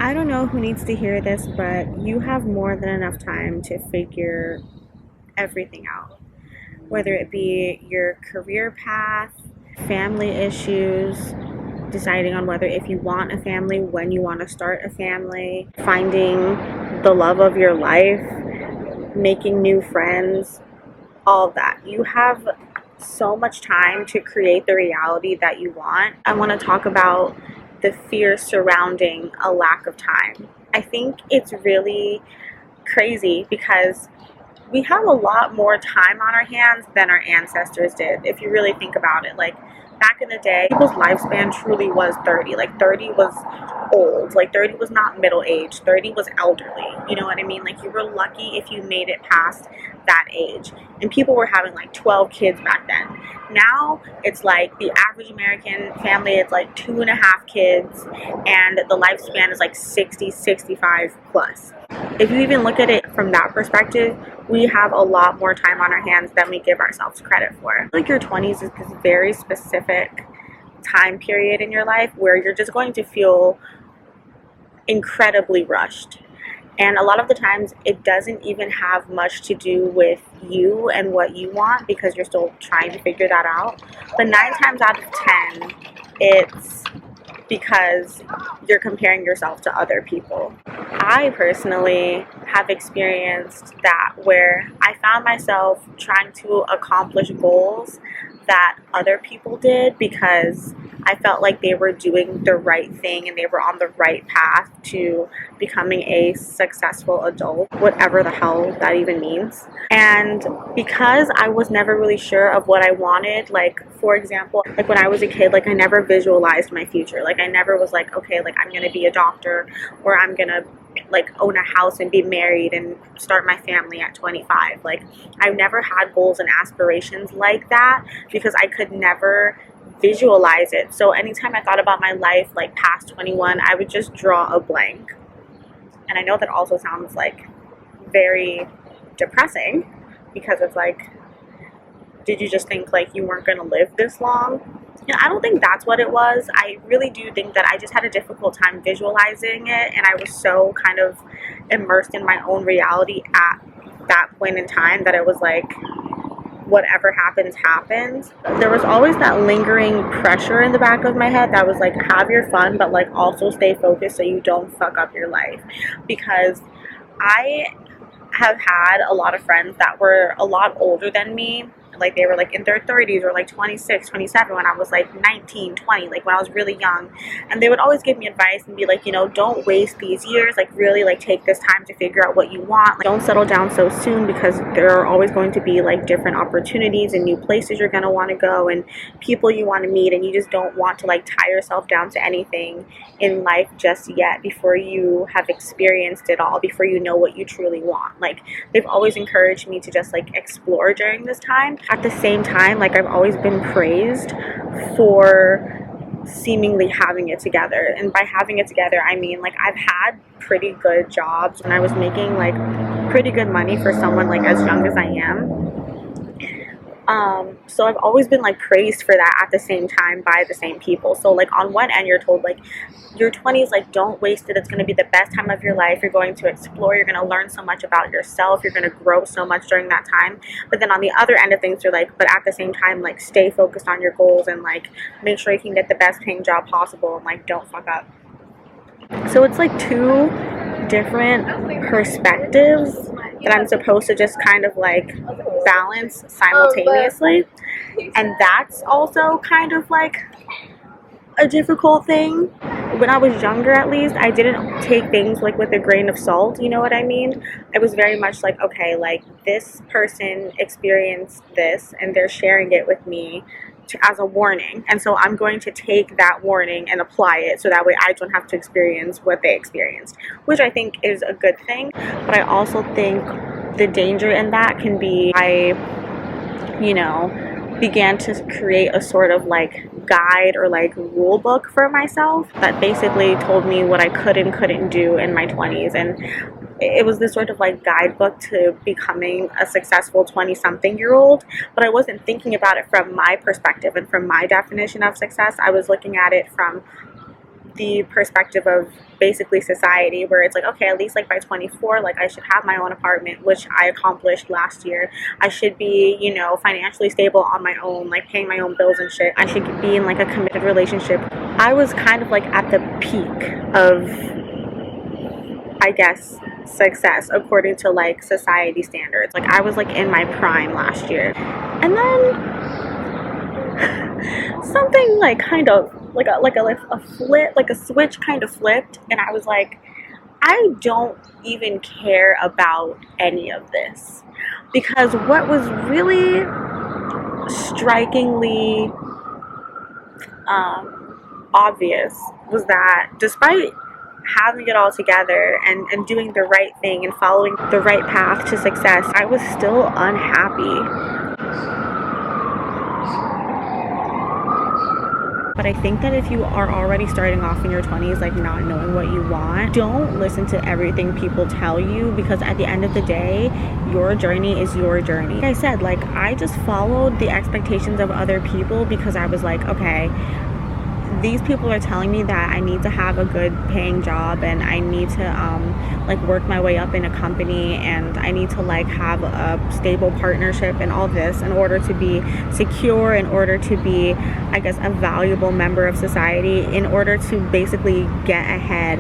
I don't know who needs to hear this, but you have more than enough time to figure everything out. Whether it be your career path, family issues, deciding on whether if you want a family, when you want to start a family, finding the love of your life, making new friends, all of that. You have so much time to create the reality that you want. I want to talk about the fear surrounding a lack of time. I think it's really crazy because we have a lot more time on our hands than our ancestors did, if you really think about it. Like, back in the day, people's lifespan truly was 30. Like, 30 was old. Like, 30 was not middle age. 30 was elderly. You know what I mean? Like, you were lucky if you made it past that age. And people were having like 12 kids back then. Now, it's like the average American family is like 2.5 kids, and the lifespan is like 60, 65 plus. If you even look at it from that perspective, we have a lot more time on our hands than we give ourselves credit for. Like, your 20s is this very specific time period in your life where you're just going to feel incredibly rushed. And a lot of the times it doesn't even have much to do with you and what you want, because you're still trying to figure that out. But 9 times out of 10, it's because you're comparing yourself to other people. I personally have experienced that, where I found myself trying to accomplish goals that other people did because I felt like they were doing the right thing and they were on the right path to becoming a successful adult, whatever the hell that even means. And because I was never really sure of what I wanted, like, for example, like when I was a kid, like, I never visualized my future. Like, I never was like, okay, like, I'm gonna be a doctor, or I'm gonna like own a house and be married and start my family at 25. Like, I never had goals and aspirations like that because I could never visualize it. So anytime I thought about my life like past 21, I would just draw a blank. And I know that also sounds like very depressing, because it's like, did you just think like you weren't going to live this long? I don't think that's what it was. I really do think that I just had a difficult time visualizing it, and I was so kind of immersed in my own reality at that point in time that it was like, whatever happens, happens. There was always that lingering pressure in the back of my head that was like, have your fun, but like also stay focused so you don't fuck up your life. Because I have had a lot of friends that were a lot older than me. Like, they were like in their 30s or like 26, 27 when I was like 19, 20, like when I was really young. And they would always give me advice and be like, don't waste these years. Like, really, like, take this time to figure out what you want. Like, don't settle down so soon, because there are always going to be like different opportunities and new places you're going to want to go and people you want to meet. And you just don't want to like tie yourself down to anything in life just yet before you have experienced it all, before you know what you truly want. Like, they've always encouraged me to just like explore during this time. At the same time, like, I've always been praised for seemingly having it together. And by having it together, I mean, like, I've had pretty good jobs and I was making like pretty good money for someone like as young as I am. So I've always been like praised for that at the same time by the same people. So like, on one end, you're told like, your 20s, like, don't waste it. It's going to be the best time of your life. You're going to explore. You're going to learn so much about yourself. You're going to grow so much during that time. But then on the other end of things, you're like, but at the same time, like, stay focused on your goals and like make sure you can get the best paying job possible and like don't fuck up. So it's like two different perspectives that I'm supposed to just kind of like balance simultaneously. And that's also kind of like a difficult thing. When I was younger, at least, I didn't take things like with a grain of salt, you know what I mean? I was very much like, okay, like, this person experienced this and they're sharing it with me as a warning, and so I'm going to take that warning and apply it so that way I don't have to experience what they experienced, which I think is a good thing. But I also think the danger in that can be I began to create a sort of like guide or like rule book for myself that basically told me what I could and couldn't do in my 20s. And it was this sort of like guidebook to becoming a successful 20-something-year-old, but I wasn't thinking about it from my perspective and from my definition of success. I was looking at it from the perspective of basically society, where it's like, okay, at least like by 24, like I should have my own apartment, which I accomplished last year. I should be, you know, financially stable on my own, like paying my own bills and shit. I should be in like a committed relationship. I was kind of like at the peak of, I guess, success according to like society standards. Like I was like in my prime last year. And then something like kind of like a flip, like a switch kind of flipped, and I was like, I don't even care about any of this. Because what was really strikingly obvious was that despite having it all together and doing the right thing and following the right path to success, I was still unhappy. But I think that if you are already starting off in your 20s, like not knowing what you want, don't listen to everything people tell you, because at the end of the day, your journey is your journey. Like I said, like I just followed the expectations of other people because I was like, okay, these people are telling me that I need to have a good paying job and I need to like work my way up in a company and I need to like have a stable partnership and all this in order to be secure, in order to be, I guess, a valuable member of society, in order to basically get ahead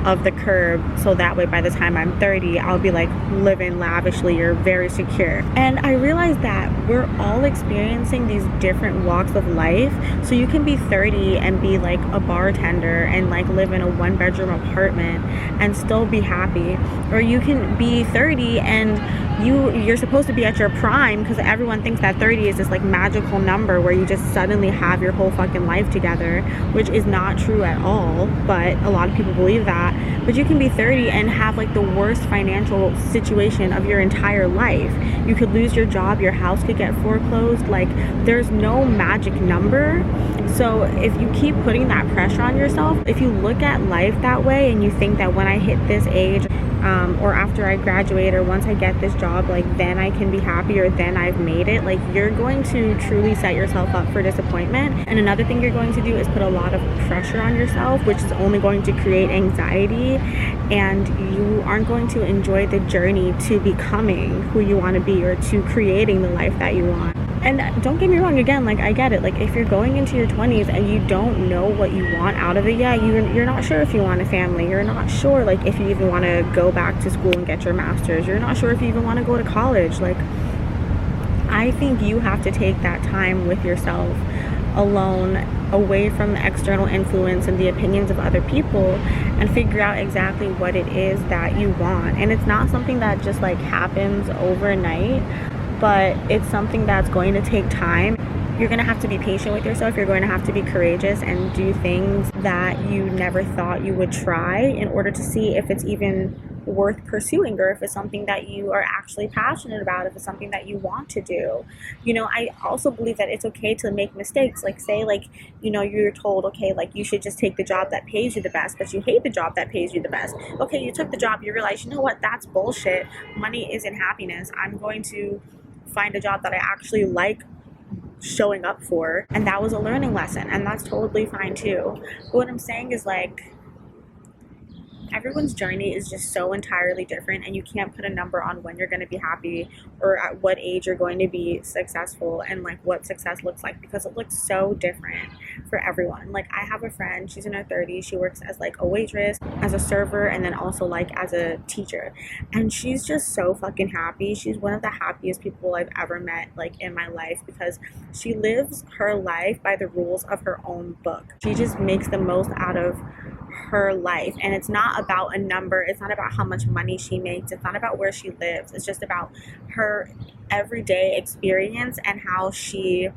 of the curb, so that way by the time I'm 30, I'll be like living lavishly or very secure. And I realized that we're all experiencing these different walks of life. So you can be 30 and be like a bartender and like live in a 1-bedroom apartment and still be happy, or you can be 30 and you're supposed to be at your prime, because everyone thinks that 30 is this like magical number where you just suddenly have your whole fucking life together, which is not true at all, but a lot of people believe that. But you can be 30 and have like the worst financial situation of your entire life. You could lose your job, your house could get foreclosed. Like there's no magic number. So if you keep putting that pressure on yourself, if you look at life that way and you think that when I hit this age, or after I graduate, or once I get this job, like then I can be happy, or then I've made it, like you're going to truly set yourself up for disappointment. And another thing you're going to do is put a lot of pressure on yourself, which is only going to create anxiety, and you aren't going to enjoy the journey to becoming who you want to be, or to creating the life that you want. And don't get me wrong, again, like I get it, like if you're going into your 20s and you don't know what you want out of it yet, you're not sure if you want a family, you're not sure like if you even want to go back to school and get your master's, you're not sure if you even want to go to college. Like I think you have to take that time with yourself alone, away from the external influence and the opinions of other people, and figure out exactly what it is that you want. And it's not something that just like happens overnight, but it's something that's going to take time. You're going to have to be patient with yourself. You're going to have to be courageous and do things that you never thought you would try in order to see if it's even worth pursuing, or if it's something that you are actually passionate about, if it's something that you want to do. You know, I also believe that it's okay to make mistakes. Like say like, you know, you're told, okay, like you should just take the job that pays you the best, but you hate the job that pays you the best. Okay, you took the job, you realize, you know what, that's bullshit. Money isn't happiness. I'm going to find a job that I actually like showing up for. And that was a learning lesson, and that's totally fine too. But what I'm saying is like, everyone's journey is just so entirely different, and you can't put a number on when you're going to be happy or at what age you're going to be successful, and like what success looks like, because it looks so different for everyone. Like I have a friend, she's in her 30s, she works as like a waitress, as a server, and then also like as a teacher, and she's just so fucking happy. She's one of the happiest people I've ever met like in my life, because she lives her life by the rules of her own book. She just makes the most out of her life, and it's not about a number, it's not about how much money she makes, it's not about where she lives, it's just about her everyday experience and how she,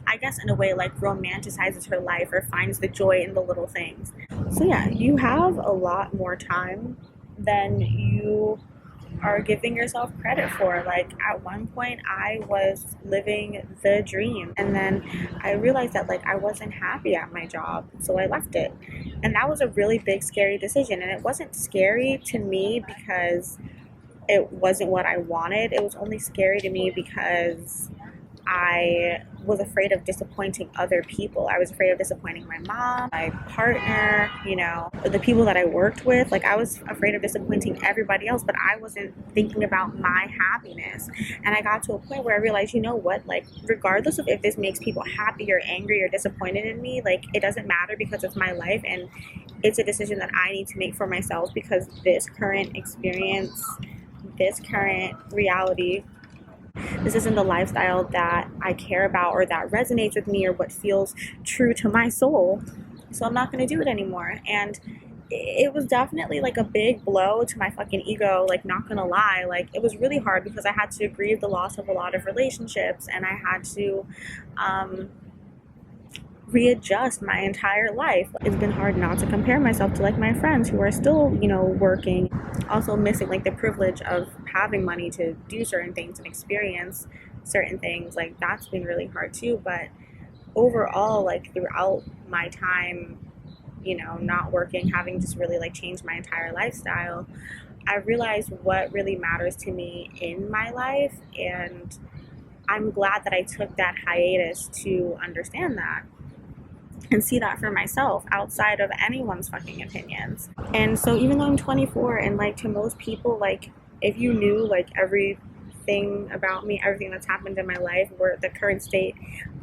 I guess in a way, like romanticizes her life or finds the joy in the little things. So yeah, you have a lot more time than you are giving yourself credit for. Like at one point I was living the dream, and then I realized that like I wasn't happy at my job, so I left it. And that was a really big scary decision, and it wasn't scary to me because it wasn't what I wanted. It was only scary to me because I was afraid of disappointing other people. I was afraid of disappointing my mom, my partner, the people that I worked with. Like, I was afraid of disappointing everybody else, but I wasn't thinking about my happiness. And I got to a point where I realized, you know what, like, regardless of if this makes people happy or angry or disappointed in me, like, it doesn't matter, because it's my life and it's a decision that I need to make for myself, because this current experience, this current reality, this isn't the lifestyle that I care about or that resonates with me or what feels true to my soul. So I'm not going to do it anymore. And it was definitely like a big blow to my fucking ego, like, not gonna lie. Like, it was really hard because I had to grieve the loss of a lot of relationships, and I had to readjust my entire life. It's been hard not to compare myself to, like, my friends who are still, working, also missing, like, the privilege of having money to do certain things and experience certain things. Like, that's been really hard too. But overall, like, throughout my time, not working, having just really, like, changed my entire lifestyle, I realized what really matters to me in my life. And I'm glad that I took that hiatus to understand that and see that for myself outside of anyone's fucking opinions. And so even though I'm 24, and, like, to most people, like, if you knew, like, everything about me, everything that's happened in my life, or the current state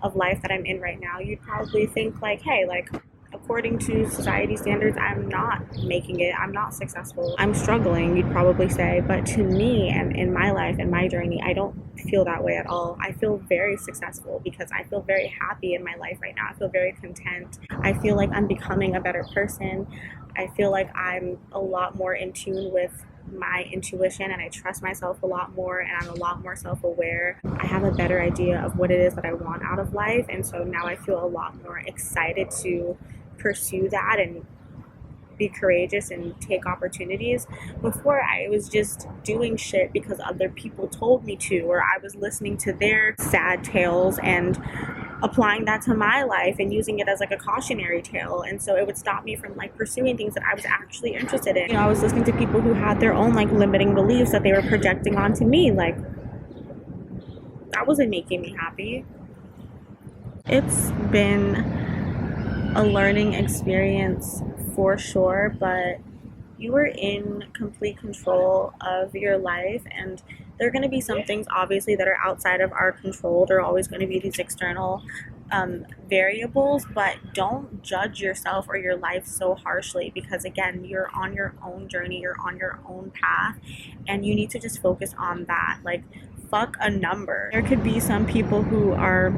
of life that I'm in right now, you'd probably think, like, hey, like, according to society standards, I'm not making it, I'm not successful, I'm struggling, you'd probably say. But to me, and in my life and my journey, I don't feel that way at all. I feel very successful because I feel very happy in my life right now. I feel very content. I feel like I'm becoming a better person. I feel like I'm a lot more in tune with my intuition, and I trust myself a lot more, and I'm a lot more self-aware. I have a better idea of what it is that I want out of life, and so now I feel a lot more excited to pursue that and be courageous and take opportunities. Before, I was just doing shit because other people told me to, or I was listening to their sad tales and applying that to my life and using it as, like, a cautionary tale. And so it would stop me from, like, pursuing things that I was actually interested in. I was listening to people who had their own, like, limiting beliefs that they were projecting onto me. Like, that wasn't making me happy. It's been a learning experience for sure, but you are in complete control of your life, and there are going to be some things, obviously, that are outside of our control. There are always going to be these external variables, but don't judge yourself or your life so harshly, because, again, you're on your own journey, you're on your own path, and you need to just focus on that. Like, fuck a number. There could be some people who are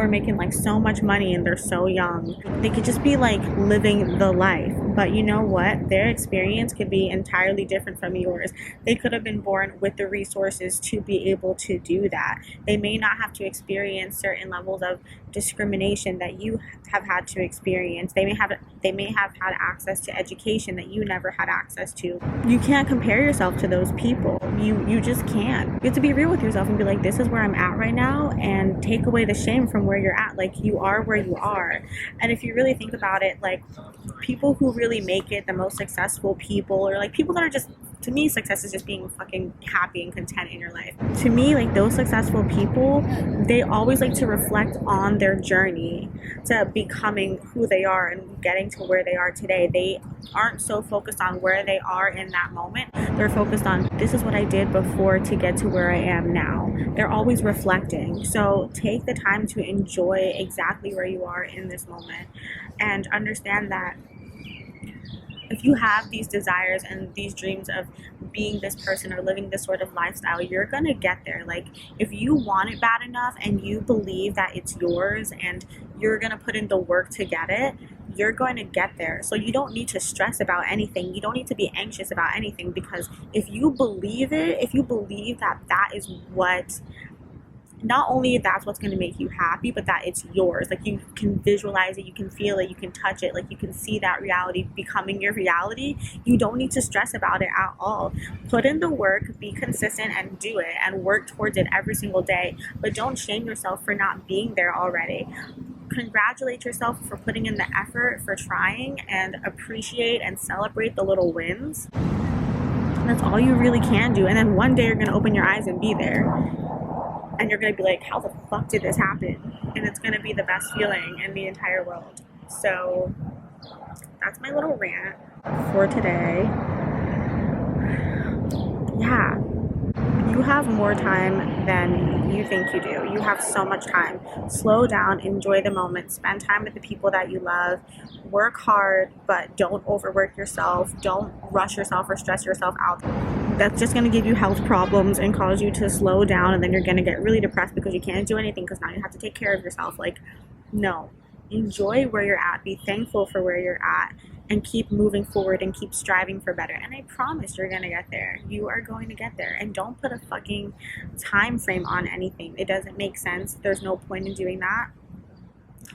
making, like, so much money and they're so young. They could just be, like, living the life. But you know what? Their experience could be entirely different from yours. They could have been born with the resources to be able to do that. They may not have to experience certain levels of discrimination that you have had to experience. They may have had access to education that you never had access to. You can't compare yourself to those people. You just can't. You have to be real with yourself and be like, this is where I'm at right now, and take away the shame from where you're at. Like, you are where you are. And if you really think about it, like, people who really make it, the most successful people, or, like, people that are just, to me, success is just being fucking happy and content in your life. To me, like, those successful people, they always like to reflect on their journey to becoming who they are and getting to where they are today. They aren't so focused on where they are in that moment. They're focused on, this is what I did before to get to where I am now. They're always reflecting. So take the time to enjoy exactly where you are in this moment, and understand that if you have these desires and these dreams of being this person or living this sort of lifestyle, you're going to get there. Like, if you want it bad enough and you believe that it's yours and you're going to put in the work to get it, you're going to get there. So you don't need to stress about anything. You don't need to be anxious about anything, because if you believe it, if you believe that that is what, not only that's what's going to make you happy, but that it's yours. Like, you can visualize it, you can feel it, you can touch it, like, you can see that reality becoming your reality. You don't need to stress about it at all. Put in the work, be consistent, and do it, and work towards it every single day. But don't shame yourself for not being there already. Congratulate yourself for putting in the effort, for trying, and appreciate and celebrate the little wins. That's all you really can do. And then one day you're going to open your eyes and be there. And you're going to be like, how the fuck did this happen? And it's going to be the best feeling in the entire world. So that's my little rant for today. Yeah, you have more time than you think you do. You have so much time. Slow down, enjoy the moment, spend time with the people that you love, work hard, but don't overwork yourself. Don't rush yourself or stress yourself out. That's just going to give you health problems and cause you to slow down, and then you're going to get really depressed because you can't do anything because now you have to take care of yourself. Like, no. Enjoy where you're at. Be thankful for where you're at. And keep moving forward and keep striving for better. And I promise you're going to get there. You are going to get there. And don't put a fucking time frame on anything. It doesn't make sense. There's no point in doing that.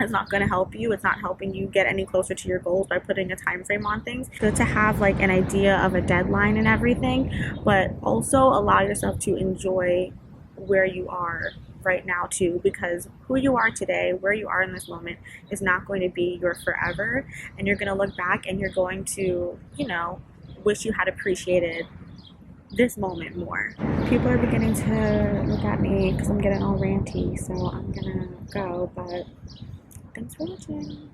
It's not going to help you. It's not helping you get any closer to your goals by putting a time frame on things. Good to have like an idea of a deadline and everything, but also allow yourself to enjoy where you are right now too, because who you are today, where you are in this moment, is not going to be your forever. And you're going to look back and you're going to, wish you had appreciated this moment more. People are beginning to look at me because I'm getting all ranty, so I'm gonna go, but thanks for watching.